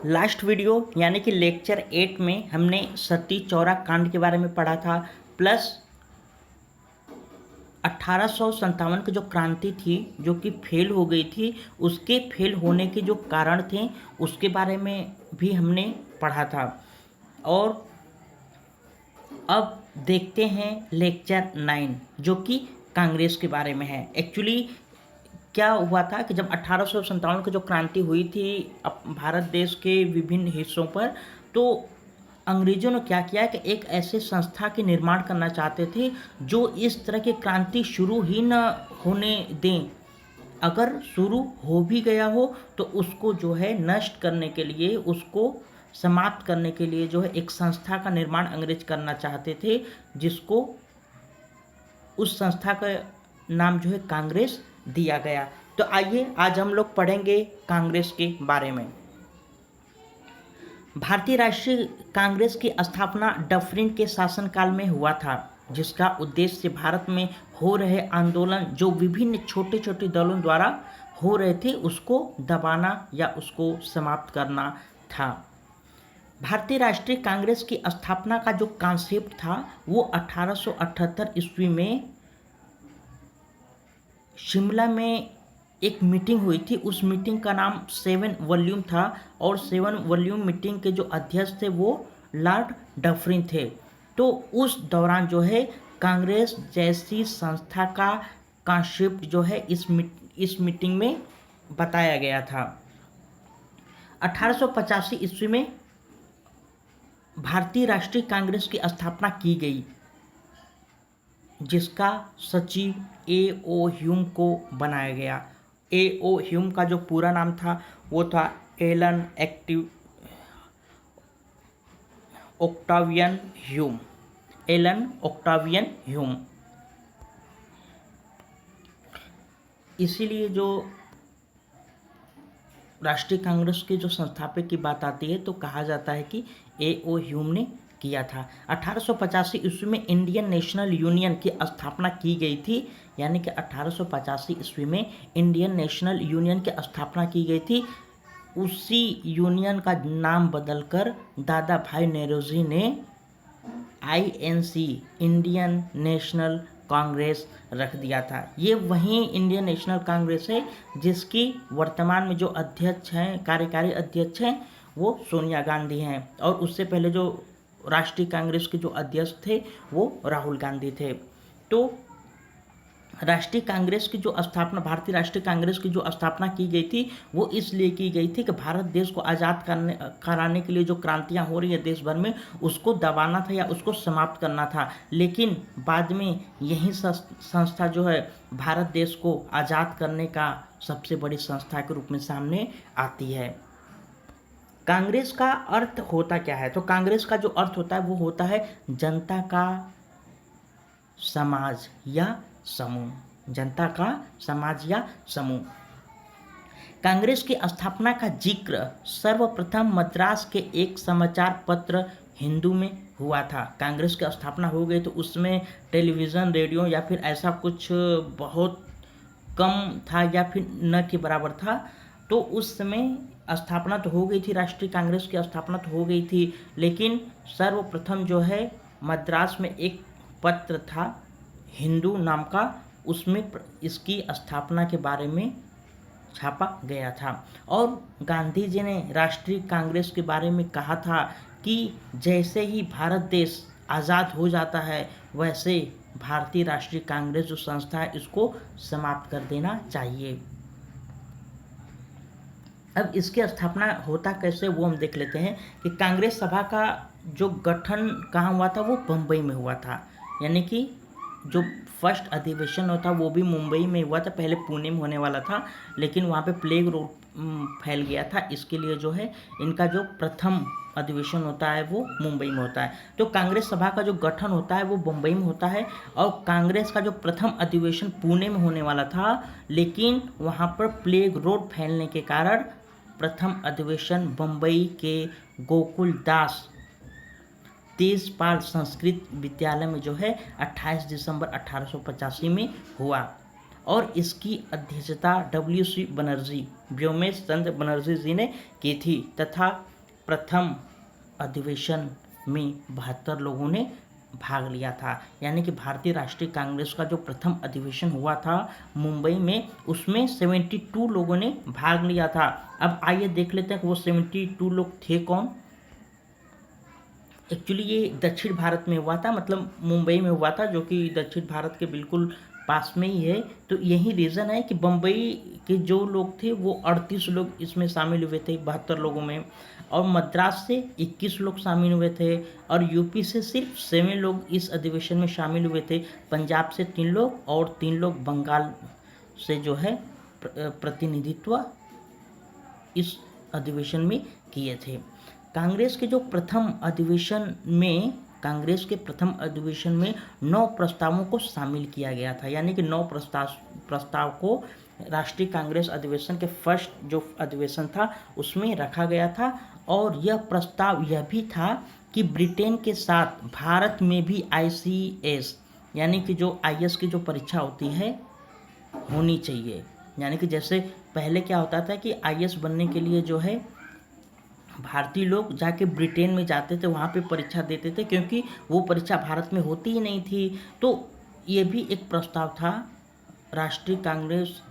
Last video यानी कि lecture 8 में हमने सती चौरा कांड के बारे में पढ़ा था, प्लस 1857 की जो क्रांति थी जो कि फेल हो गई थी, उसके फेल होने के जो कारण थे उसके बारे में भी हमने पढ़ा था। और अब देखते हैं लेक्चर 9 जो कि कांग्रेस के बारे में है। एक्चुअली क्या हुआ था कि जब 1857 की जो क्रांति हुई थी भारत देश के विभिन्न हिस्सों पर, तो अंग्रेजों ने क्या किया कि एक ऐसे संस्था के निर्माण करना चाहते थे जो इस तरह की क्रांति शुरू ही न होने दें। अगर शुरू हो भी गया हो तो उसको जो है नष्ट करने के लिए, उसको समाप्त करने के लिए जो है एक संस्था का निर्माण अंग्रेज करना चाहते थे, जिसको उस संस्था का नाम जो है कांग्रेस दिया गया। तो आइए आज हम लोग पढ़ेंगे कांग्रेस के बारे में। भारतीय राष्ट्रीय कांग्रेस की स्थापना डफरिन के शासनकाल में हुआ था, जिसका उद्देश्य भारत में हो रहे आंदोलन जो विभिन्न छोटे छोटे दलों द्वारा हो रहे थे उसको दबाना या उसको समाप्त करना था। भारतीय राष्ट्रीय कांग्रेस की स्थापना का जो कॉन्सेप्ट था वो 1878 ईस्वी में शिमला में एक मीटिंग हुई थी। उस मीटिंग का नाम 7 वॉल्यूम था और 7 वॉल्यूम मीटिंग के जो अध्यक्ष थे वो लॉर्ड डफरिन थे। तो उस दौरान जो है कांग्रेस जैसी संस्था का कॉन्सेप्ट जो है इस मीटिंग में बताया गया था। 1885 ईस्वी में भारतीय राष्ट्रीय कांग्रेस की स्थापना की गई, जिसका सचिव A.O. ह्यूम को बनाया गया। A.O. ह्यूम का जो पूरा नाम था वो था Allan Octavian Hume. Allan Octavian Hume. इसीलिए जो राष्ट्रीय कांग्रेस के जो संस्थापक की बात आती है तो कहा जाता है कि A.O. ह्यूम ने किया था। 1885 ईस्वी में इंडियन नेशनल यूनियन की स्थापना की गई थी, यानी कि 1885 ईस्वी में इंडियन नेशनल यूनियन की स्थापना की गई थी। उसी यूनियन का नाम बदलकर दादा भाई नेहरूजी ने INC इंडियन नेशनल कांग्रेस रख दिया था। ये वही इंडियन नेशनल कांग्रेस है जिसकी वर्तमान में जो अध्यक्ष हैं, कार्यकारी अध्यक्ष हैं, वो सोनिया गांधी हैं, और उससे पहले जो राष्ट्रीय कांग्रेस के जो अध्यक्ष थे वो राहुल गांधी थे। तो राष्ट्रीय कांग्रेस की जो स्थापना, भारतीय राष्ट्रीय कांग्रेस की जो स्थापना की गई थी वो इसलिए की गई थी कि भारत देश को आज़ाद कराने के लिए जो क्रांतियां हो रही है देश भर में, उसको दबाना था या उसको समाप्त करना था। लेकिन बाद में यही संस्था जो है भारत देश को आज़ाद करने का सबसे बड़ी संस्था के रूप में सामने आती है। कांग्रेस का अर्थ होता क्या है? तो कांग्रेस का जो अर्थ होता है वो होता है जनता का समाज या समूह। जनता का समाज या समूह। कांग्रेस की स्थापना का जिक्र सर्वप्रथम मद्रास के एक समाचार पत्र हिंदू में हुआ था। कांग्रेस की स्थापना हो गई तो उसमें टेलीविज़न, रेडियो या फिर ऐसा कुछ बहुत कम था या फिर न के बराबर था। तो उस समय स्थापना तो हो गई थी, राष्ट्रीय कांग्रेस की स्थापना तो हो गई थी, लेकिन सर्वप्रथम जो है मद्रास में एक पत्र था हिंदू नाम का, उसमें इसकी स्थापना के बारे में छापा गया था। और गांधी जी ने राष्ट्रीय कांग्रेस के बारे में कहा था कि जैसे ही भारत देश आज़ाद हो जाता है वैसे भारतीय राष्ट्रीय कांग्रेस जो संस्था है इसको समाप्त कर देना चाहिए। अब इसकी स्थापना होता कैसे वो हम देख लेते हैं कि कांग्रेस सभा का जो गठन कहाँ हुआ था वो बम्बई में हुआ था, यानी कि जो फर्स्ट अधिवेशन होता वो भी मुंबई में हुआ था। पहले पुणे में होने वाला था, लेकिन वहाँ पे प्लेग रोग फैल गया था, इसके लिए जो है इनका जो प्रथम अधिवेशन होता है वो मुंबई में होता है। तो कांग्रेस सभा का जो गठन होता है वो मुंबई में होता है, और कांग्रेस का जो प्रथम अधिवेशन पुणे में होने वाला था, लेकिन वहाँ पर प्लेग रोग फैलने के कारण प्रथम अधिवेशन मुंबई के गोकुल दास तेजपाल संस्कृत विद्यालय में जो है 28 दिसंबर 1885 में हुआ। और इसकी अध्यक्षता WC बनर्जी, व्योमेश चंद्र बनर्जी जी ने की थी तथा प्रथम अधिवेशन में 72 लोगों ने भाग लिया था। यानी कि भारतीय राष्ट्रीय कांग्रेस का जो प्रथम अधिवेशन हुआ था मुंबई में, उसमें 72 लोगों ने भाग लिया था। अब आइए देख लेते हैं कि वो 72 लोग थे कौन। एक्चुअली ये दक्षिण भारत में हुआ था, मतलब मुंबई में हुआ था, जो कि दक्षिण भारत के बिल्कुल पास में ही है। तो यही रीज़न है कि बम्बई के जो लोग थे वो 38 लोग इसमें शामिल हुए थे 72 लोगों में, और मद्रास से 21 लोग शामिल हुए थे, और यूपी से सिर्फ 7 लोग इस अधिवेशन में शामिल हुए थे। पंजाब से 3 लोग और 3 लोग बंगाल से जो है प्रतिनिधित्व इस अधिवेशन में किए थे। कांग्रेस के प्रथम अधिवेशन में 9 प्रस्तावों को शामिल किया गया था। यानी कि 9 प्रस्ताव को राष्ट्रीय कांग्रेस अधिवेशन के फर्स्ट जो अधिवेशन था उसमें रखा गया था। और यह प्रस्ताव यह भी था कि ब्रिटेन के साथ भारत में भी ICS यानी कि जो IS की जो परीक्षा होती है होनी चाहिए। यानी कि जैसे पहले क्या होता था कि IS बनने के लिए जो है भारतीय लोग जाके ब्रिटेन में जाते थे, वहाँ पे परीक्षा देते थे, क्योंकि वो परीक्षा भारत में होती ही नहीं थी। तो ये भी एक प्रस्ताव था। राष्ट्रीय कांग्रेस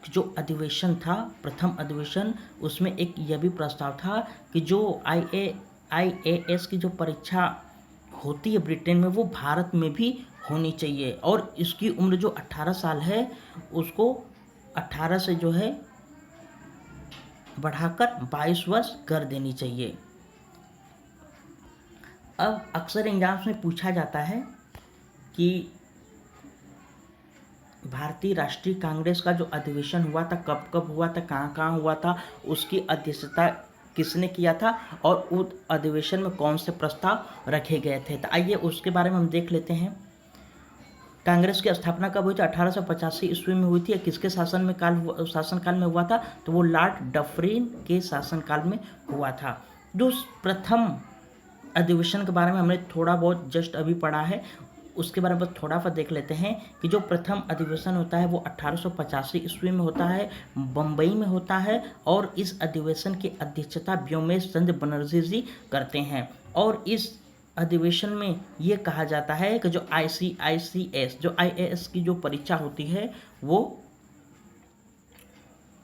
जो अधिवेशन था प्रथम अधिवेशन, उसमें एक यह भी प्रस्ताव था कि जो IAS की जो परीक्षा होती है ब्रिटेन में वो भारत में भी होनी चाहिए, और इसकी उम्र जो 18 साल है उसको 18 से जो है बढ़ाकर 22 वर्ष कर देनी चाहिए। अब अक्सर एग्जाम्स में पूछा जाता है कि भारतीय राष्ट्रीय कांग्रेस का जो अधिवेशन हुआ था कब कब हुआ था, कहाँ कहाँ हुआ था, उसकी अध्यक्षता किसने किया था, और उस अधिवेशन में कौन से प्रस्ताव रखे गए थे। तो आइए उसके बारे में हम देख लेते हैं। कांग्रेस की स्थापना कब हुई थी? 1885 ईस्वी में हुई थी। किसके शासनकाल में हुआ था? तो वो लॉर्ड डफरिन के शासनकाल में हुआ था। जो प्रथम अधिवेशन के बारे में हमने थोड़ा बहुत जस्ट अभी पढ़ा है, उसके बारे में थोड़ा सा देख लेते हैं कि जो प्रथम अधिवेशन होता है वो 1885 ईस्वी में होता है, बम्बई में होता है, और इस अधिवेशन की अध्यक्षता व्योमेश चंद्र बनर्जी जी करते हैं। और इस अधिवेशन में ये कहा जाता है कि जो ICS जो IAS की जो परीक्षा होती है वो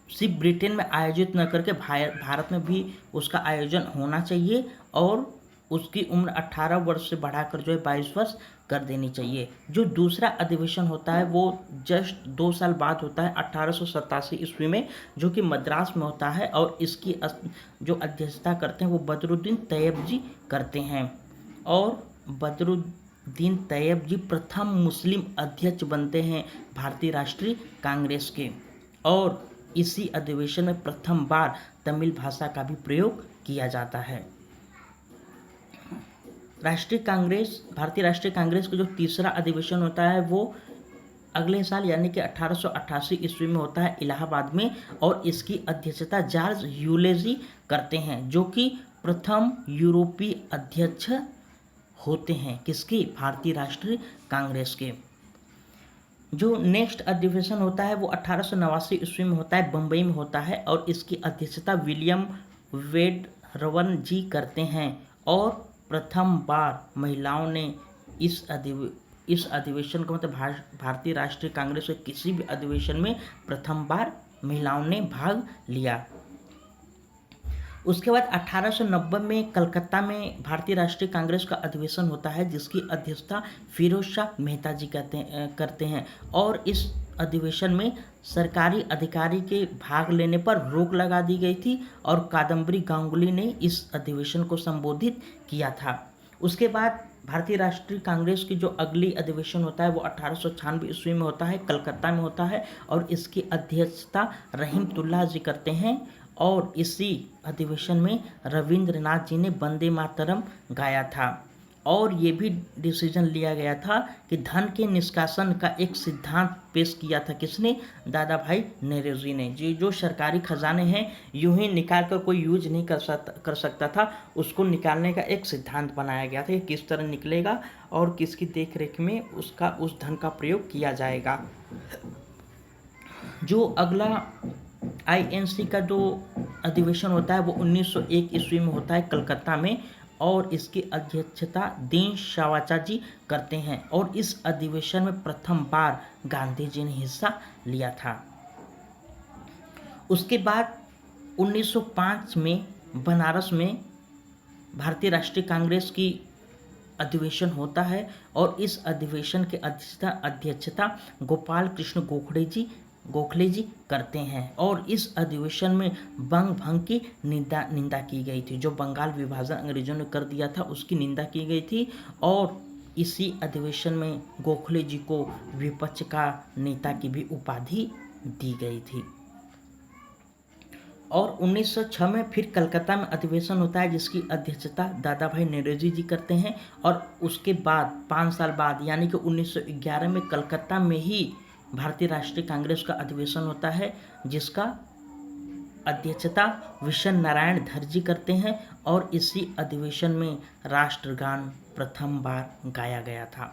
सिर्फ ब्रिटेन में आयोजित न करके भारत में भी उसका आयोजन होना चाहिए, और उसकी उम्र 18 वर्ष से बढ़ाकर जो है 22 वर्ष कर देनी चाहिए। जो दूसरा अधिवेशन होता है वो जस्ट 2 साल बाद होता है 1887 ईस्वी में, जो कि मद्रास में होता है, और इसकी जो अध्यक्षता करते हैं वो बदरुद्दीन तैयब जी करते हैं। और बदरुद्दीन तैयब जी प्रथम मुस्लिम अध्यक्ष बनते हैं भारतीय राष्ट्रीय कांग्रेस के, और इसी अधिवेशन में प्रथम बार तमिल भाषा का भी प्रयोग किया जाता है। भारतीय राष्ट्रीय कांग्रेस का जो तीसरा अधिवेशन होता है वो अगले साल यानी कि 1888 ईस्वी में होता है इलाहाबाद में, और इसकी अध्यक्षता जॉर्ज ह्यूलेजी करते हैं, जो कि प्रथम यूरोपीय अध्यक्ष होते हैं। किसकी? भारतीय राष्ट्रीय कांग्रेस के। जो नेक्स्ट अधिवेशन होता है वो 1889 ईस्वी में होता है, बम्बई में होता है, और इसकी अध्यक्षता विलियम वेडरवन जी करते हैं, और प्रथम बार महिलाओं ने इस अधिवेशन को, मतलब भारतीय राष्ट्रीय कांग्रेस के किसी भी अधिवेशन में प्रथम बार महिलाओं ने भाग लिया। उसके बाद 1890 में कलकत्ता में भारतीय राष्ट्रीय कांग्रेस का अधिवेशन होता है, जिसकी अध्यक्षता फिरोज शाह मेहता जी करते हैं, और इस अधिवेशन में सरकारी अधिकारी के भाग लेने पर रोक लगा दी गई थी, और कादम्बरी गांगुली ने इस अधिवेशन को संबोधित किया था। उसके बाद भारतीय राष्ट्रीय कांग्रेस की जो अगली अधिवेशन होता है वो 1896 ईस्वी में होता है, कलकत्ता में होता है, और इसकी अध्यक्षता रहीमतुल्लाह जी करते हैं, और इसी अधिवेशन में रविंद्रनाथ जी ने वंदे मातरम गाया था। और ये भी डिसीजन लिया गया था कि धन के निष्कासन का एक सिद्धांत पेश किया था किसने? दादा भाई नौरोजी ने। जो सरकारी खजाने हैं यूं ही निकाल कर कोई यूज नहीं कर सकता था, उसको निकालने का एक सिद्धांत बनाया गया था कि किस तरह निकलेगा और किसकी देखरेख में उस धन का प्रयोग किया जाएगा। जो अगला आईएनसी का जो अधिवेशन होता है वो 1901 ईस्वी में होता है कलकत्ता में, और इसकी अध्यक्षता दीन श्रीवास्तव जी करते हैं। और इस अधिवेशन में प्रथम बार गांधी जी ने हिस्सा लिया था। उसके बाद 1905 में बनारस में भारतीय राष्ट्रीय कांग्रेस की अधिवेशन होता है, और इस अधिवेशन के अध्यक्षता गोपाल कृष्ण गोखले जी करते हैं। और इस अधिवेशन में बंग भंग की निंदा की गई थी। जो बंगाल विभाजन अंग्रेजों ने कर दिया था उसकी निंदा की गई थी, और इसी अधिवेशन में गोखले जी को विपक्ष का नेता की भी उपाधि दी गई थी। और 1906 में फिर कलकत्ता में अधिवेशन होता है जिसकी अध्यक्षता दादा भाई नौरोजी जी करते हैं। और उसके बाद 5 साल बाद यानी कि 1911 में कलकत्ता में ही भारतीय राष्ट्रीय कांग्रेस का अधिवेशन होता है जिसका अध्यक्षता विशन नारायण धर जी करते हैं। और इसी अधिवेशन में राष्ट्रगान प्रथम बार गाया गया था।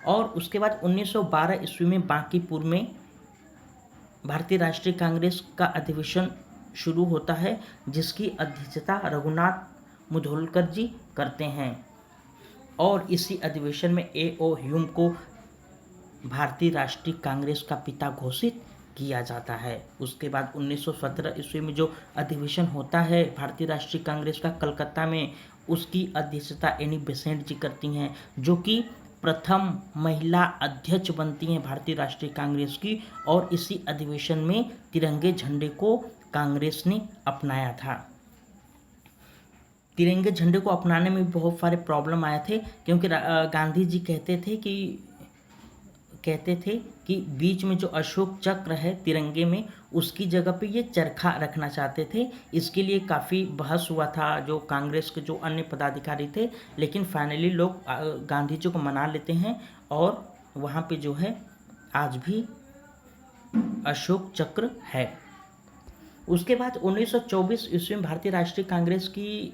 और उसके बाद 1912 ईस्वी में बांकीपुर में भारतीय राष्ट्रीय कांग्रेस का अधिवेशन शुरू होता है जिसकी अध्यक्षता रघुनाथ मुधोलकर जी करते हैं। और इसी अधिवेशन में A.O. ह्यूम को भारतीय राष्ट्रीय कांग्रेस का पिता घोषित किया जाता है। उसके बाद 1917 ईस्वी में जो अधिवेशन होता है भारतीय राष्ट्रीय कांग्रेस का कलकत्ता में, उसकी अध्यक्षता एनी बेसेंट जी करती हैं, जो कि प्रथम महिला अध्यक्ष बनती हैं भारतीय राष्ट्रीय कांग्रेस की। और इसी अधिवेशन में तिरंगे झंडे को कांग्रेस ने अपनाया था। तिरंगे झंडे को अपनाने में बहुत सारे प्रॉब्लम आए थे, क्योंकि गांधी जी कहते थे कि बीच में जो अशोक चक्र है तिरंगे में उसकी जगह पे ये चरखा रखना चाहते थे। इसके लिए काफ़ी बहस हुआ था जो कांग्रेस के जो अन्य पदाधिकारी थे, लेकिन फाइनली लोग गांधी जी को मना लेते हैं और वहाँ पे जो है आज भी अशोक चक्र है। उसके बाद 1924 ईस्वी में भारतीय राष्ट्रीय कांग्रेस की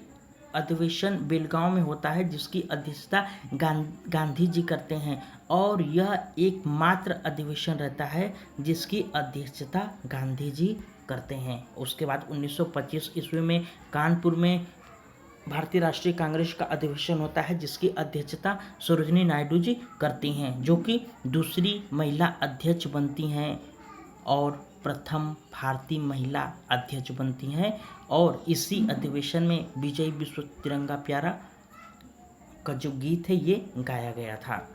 अधिवेशन बेलगांव में होता है जिसकी अध्यक्षता गांधी जी करते हैं। और यह एकमात्र अधिवेशन रहता है जिसकी अध्यक्षता गांधी जी करते हैं। उसके बाद 1925 ईस्वी में कानपुर में भारतीय राष्ट्रीय कांग्रेस का अधिवेशन होता है जिसकी अध्यक्षता सरोजिनी नायडू जी करती हैं, जो कि दूसरी महिला अध्यक्ष बनती हैं और प्रथम भारतीय महिला अध्यक्ष बनती हैं। और इसी अधिवेशन में विजय विश्व तिरंगा प्यारा का जो गीत है ये गाया गया था।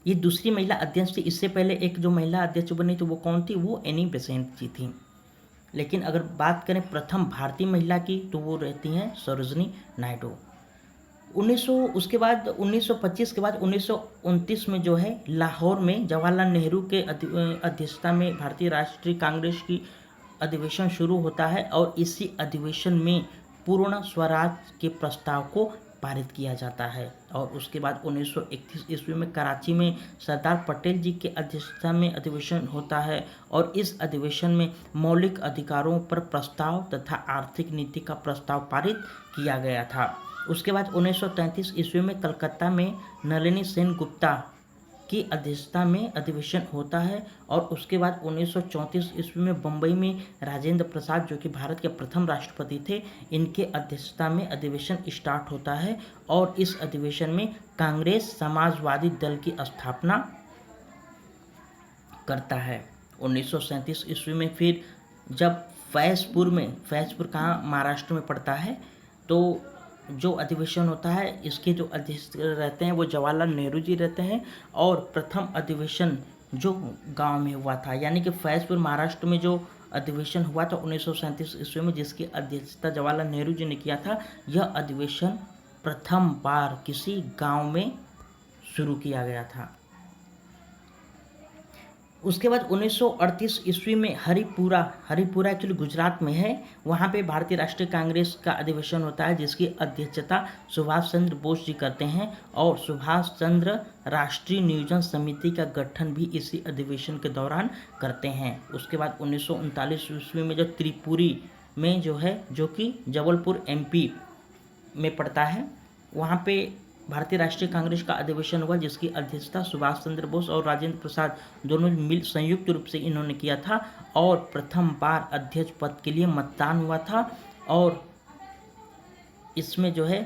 ये दूसरी महिला अध्यक्ष थी। इससे पहले एक जो महिला अध्यक्ष बनी थी वो कौन थी? वो एनी बेसेंट जी थी। लेकिन अगर बात करें प्रथम भारतीय महिला की तो वो रहती हैं सरोजिनी नायडू। 1900 उसके बाद 1925 के बाद 1929 में जो है लाहौर में जवाहरलाल नेहरू के अध्यक्षता में भारतीय राष्ट्रीय कांग्रेस की अधिवेशन शुरू होता है। और इसी अधिवेशन में पूर्ण स्वराज के प्रस्ताव को पारित किया जाता है। और उसके बाद 1931 ईस्वी में कराची में सरदार पटेल जी के अध्यक्षता में अधिवेशन होता है। और इस अधिवेशन में मौलिक अधिकारों पर प्रस्ताव तथा आर्थिक नीति का प्रस्ताव पारित किया गया था। उसके बाद 1933 ईस्वी में कलकत्ता में नलिनी सेन गुप्ता की अध्यक्षता में अधिवेशन होता है। और उसके बाद 1934 ईस्वी में बम्बई में राजेंद्र प्रसाद जो कि भारत के प्रथम राष्ट्रपति थे, इनके अध्यक्षता में अधिवेशन स्टार्ट होता है। और इस अधिवेशन में कांग्रेस समाजवादी दल की स्थापना करता है। 1937 ईस्वी में फिर जब फैज़पुर कहाँ महाराष्ट्र में पड़ता है, तो जो अधिवेशन होता है इसके जो अध्यक्ष रहते हैं वो जवाहरलाल नेहरू जी रहते हैं। और प्रथम अधिवेशन जो गांव में हुआ था, यानी कि फैज़पुर महाराष्ट्र में जो अधिवेशन हुआ था 1937 ईस्वी में, जिसकी अध्यक्षता जवाहरलाल नेहरू जी ने किया था, यह अधिवेशन प्रथम बार किसी गांव में शुरू किया गया था। उसके बाद 1938 ईस्वी में हरिपुरा एक्चुअली गुजरात में है, वहाँ पे भारतीय राष्ट्रीय कांग्रेस का अधिवेशन होता है जिसकी अध्यक्षता सुभाष चंद्र बोस जी करते हैं और सुभाष चंद्र राष्ट्रीय नियोजन समिति का गठन भी इसी अधिवेशन के दौरान करते हैं। उसके बाद 1939 ईस्वी में जो त्रिपुरी में जो है, जो कि जबलपुर MP में पड़ता है, वहाँ पे भारतीय राष्ट्रीय कांग्रेस का अधिवेशन हुआ जिसकी अध्यक्षता सुभाष चंद्र बोस और राजेंद्र प्रसाद दोनों मिल संयुक्त रूप से इन्होंने किया था और प्रथम बार अध्यक्ष पद के लिए मतदान हुआ था और इसमें जो है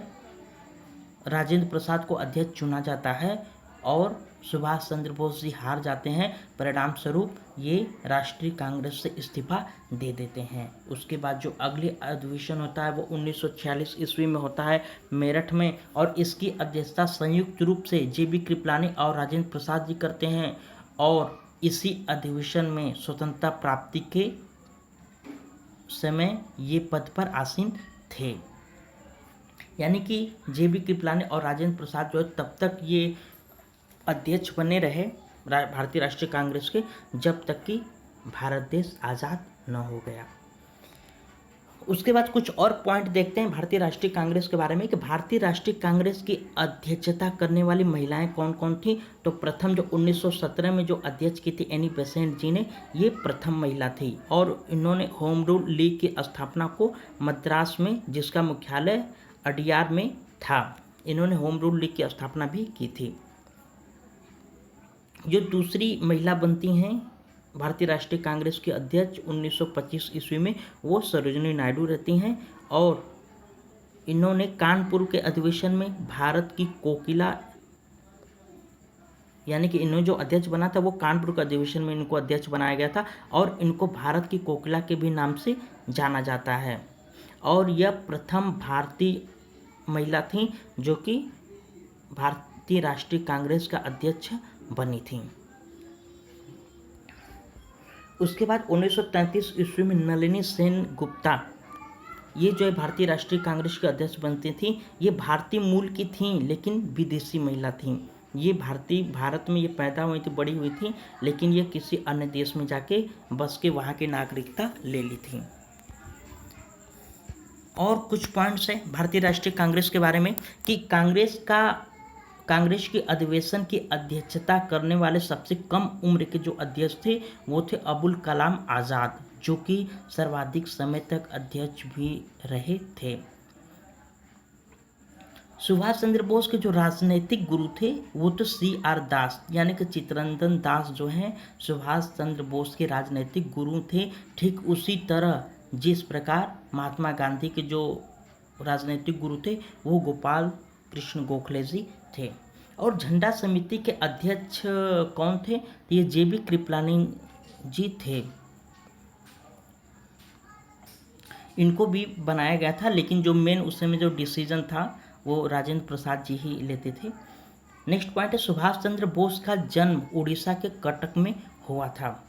राजेंद्र प्रसाद को अध्यक्ष चुना जाता है और सुभाष चंद्र बोस जी हार जाते हैं। परिणाम स्वरूप ये राष्ट्रीय कांग्रेस से इस्तीफा दे देते हैं। उसके बाद जो अगले अधिवेशन होता है वो 1946 ईस्वी में होता है मेरठ में और इसकी अध्यक्षता संयुक्त रूप से JB कृपलानी और राजेंद्र प्रसाद जी करते हैं और इसी अधिवेशन में स्वतंत्रता प्राप्ति के समय ये पद पर आसीन थे। यानी कि JB कृपलानी और राजेंद्र प्रसाद जो है तब तक ये अध्यक्ष बने रहे भारतीय राष्ट्रीय कांग्रेस के जब तक कि भारत देश आज़ाद न हो गया। उसके बाद कुछ और पॉइंट देखते हैं भारतीय राष्ट्रीय कांग्रेस के बारे में कि भारतीय राष्ट्रीय कांग्रेस की अध्यक्षता करने वाली महिलाएं कौन कौन थी। तो प्रथम जो 1917 में जो अध्यक्ष की थी एनी बेसेंट जी ने, ये प्रथम महिला थी और इन्होंने होम रूल लीग की स्थापना को मद्रास में, जिसका मुख्यालय अडियार में था, इन्होंने होम रूल लीग की स्थापना भी की थी। जो दूसरी महिला बनती हैं भारतीय राष्ट्रीय कांग्रेस के अध्यक्ष 1925 ईस्वी में, वो सरोजिनी नायडू रहती हैं और इन्होंने कानपुर के अधिवेशन में भारत की कोकिला, यानी कि इन्होंने जो अध्यक्ष बना था वो कानपुर के अधिवेशन में इनको अध्यक्ष बनाया गया था और इनको भारत की कोकिला के भी नाम से जाना जाता है और यह प्रथम भारतीय महिला थी जो कि भारतीय राष्ट्रीय कांग्रेस का अध्यक्ष बनी थी। उसके बाद 1933 ईस्वी में नलिनी सेन गुप्ता, ये जो है भारतीय राष्ट्रीय कांग्रेस के अध्यक्ष बनती थी। ये भारतीय मूल की थी लेकिन विदेशी महिला थी। ये भारत में ये पैदा हुई थी, बड़ी हुई थी, लेकिन ये किसी अन्य देश में जाके बस के वहाँ की नागरिकता ले ली थी। और कुछ पॉइंट्स हैं भारतीय राष्ट्रीय कांग्रेस के बारे में कि कांग्रेस के अधिवेशन की अध्यक्षता करने वाले सबसे कम उम्र के जो अध्यक्ष थे वो थे अबुल कलाम आज़ाद, जो कि सर्वाधिक समय तक अध्यक्ष भी रहे थे। सुभाष चंद्र बोस के जो राजनीतिक गुरु थे वो तो CR दास, यानी कि चित्तरंजन दास जो हैं सुभाष चंद्र बोस के राजनीतिक गुरु थे। ठीक उसी तरह जिस प्रकार महात्मा गांधी के जो राजनीतिक गुरु थे वो गोपाल कृष्ण गोखले जी थे। और झंडा समिति के अध्यक्ष कौन थे? ये JB कृपलानी जी थे। इनको भी बनाया गया था लेकिन जो मेन उस समय जो डिसीजन था वो राजेंद्र प्रसाद जी ही लेते थे। नेक्स्ट पॉइंट है सुभाष चंद्र बोस का जन्म उड़ीसा के कटक में हुआ था।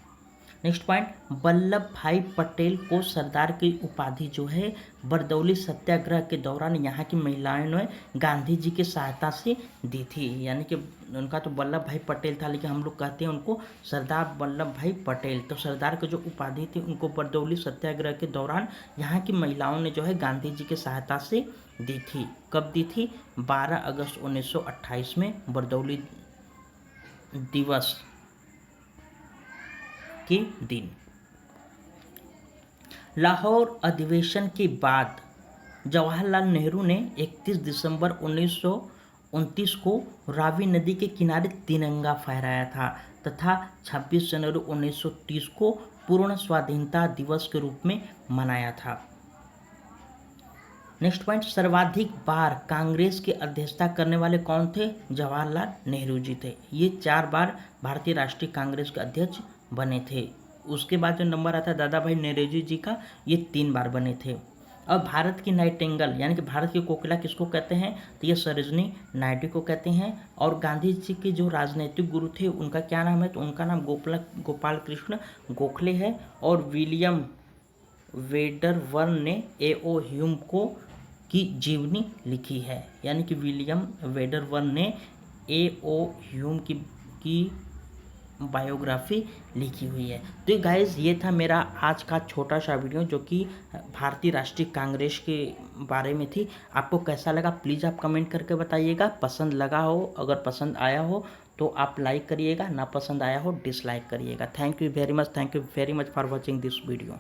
नेक्स्ट पॉइंट, वल्लभ भाई पटेल को सरदार की उपाधि जो है बरदौली सत्याग्रह के दौरान यहाँ की महिलाओं ने गांधी जी की सहायता से दी थी। यानी कि उनका तो वल्लभ भाई पटेल था लेकिन हम लोग कहते हैं उनको सरदार वल्लभ भाई पटेल। तो सरदार की जो उपाधि थी उनको बरदौली सत्याग्रह के दौरान यहाँ की महिलाओं ने जो है गांधी जी की सहायता से दी थी। कब दी थी? 12 अगस्त 1928 में बरदौली दिवस के दिन। लाहौर अधिवेशन के बाद जवाहरलाल नेहरू ने 31 दिसंबर 1929 को रावी नदी के किनारे तिरंगा फहराया था तथा 26 जनवरी 1930 को पूर्ण स्वाधीनता दिवस के रूप में मनाया था। नेक्स्ट पॉइंट, सर्वाधिक बार कांग्रेस की अध्यक्षता करने वाले कौन थे? जवाहरलाल नेहरू जी थे। ये 4 बार भारतीय राष्ट्रीय कांग्रेस के अध्यक्ष बने थे। उसके बाद जो नंबर आता है दादा भाई नौरोजी जी का, ये 3 बार बने थे। अब भारत की नाइटिंगेल यानी कि भारत की कोकिला किसको कहते हैं? तो ये सरोजिनी नायडू को कहते हैं। और गांधी जी के जो राजनीतिक गुरु थे उनका क्या नाम है? तो उनका नाम गोपाल कृष्ण गोखले है। और विलियम वेडरवर्न ने A.O. ह्यूम की जीवनी लिखी है। यानी कि विलियम वेडरवर्न ने A.O. ह्यूम की बायोग्राफी लिखी हुई है। तो गाइज़ ये था मेरा आज का छोटा सा वीडियो जो कि भारतीय राष्ट्रीय कांग्रेस के बारे में थी। आपको कैसा लगा प्लीज़ आप कमेंट करके बताइएगा। पसंद लगा हो, अगर पसंद आया हो तो आप लाइक करिएगा, ना पसंद आया हो डिसलाइक करिएगा। Thank you very much for watching this video.